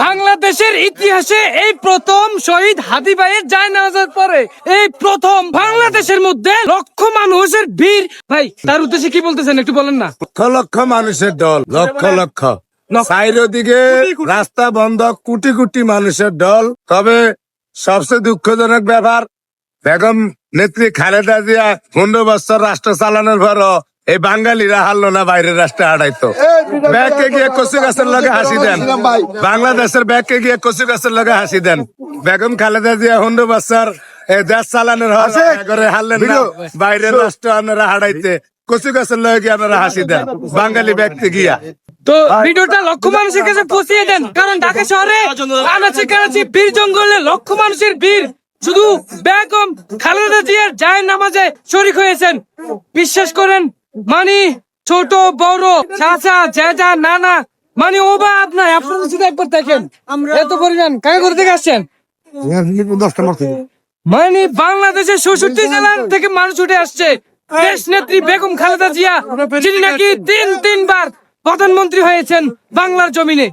বাংলাদেশের ইতিহাসে এই প্রথম শহীদ হাদি ভাইয়ের জায়নামাজের পরে এই প্রথম বাংলাদেশের মধ্যে লক্ষ মানুষের ভিড়। ভাই তার উদ্দেশ্যে কি বলতেছেন একটু বলেন না। লক্ষ লক্ষ মানুষের দল, লক্ষ লক্ষ চারিদিকে রাস্তা বন্ধ, কোটি কোটি মানুষের দল। তবে সবচেয়ে দুঃখজনক ব্যাপার, বেগম নেত্রী খালেদা জিয়া 15 বছর রাষ্ট্র চালানোর পরও এই বাঙালিরা হারলো না বাইরের রাষ্ট্রে হারাইতো। ব্যাগকে গিয়ে কচু গাছের লগে হাসি দেন, বাংলাদেশের ব্যাগকে গিয়ে কচু গাছের লগে হাসি দেন। বেগম খালেদা জিয়া 15 বছর দেশ চালানোর করে হারলেন না বাইরের রাষ্ট্র আপনারা হারাইতে, কচু গাছের লগে গিয়ে আপনারা হাসি দেন বাঙালি ব্যক্তি গিয়া। তো ভিডিওটা লক্ষ মানুষের কাছে পৌঁছিয়ে দেন, কারণ ঢাকা শহরে আনাচে কানাচে বীর জঙ্গলে লক্ষ মানুষের ভিড় শুধু বেগম খালেদা জিয়ার জায়নামাজে শরীক হয়েছেন। বিশ্বাস করেন, মানে ছোট বড় চাচা জেঠা নানা মানে ও বা আপনার আপনারা শুধু একবার দেখেন এত পরিমাণ কাকে করে থেকে আসছেন। মানে বাংলাদেশের 64 জেলা থেকে মানুষ উঠে আসছে দেশ নেত্রী বেগম খালেদা জিয়া, যিনি নাকি তিনবার প্রধানমন্ত্রী হয়েছেন বাংলার জমিনে।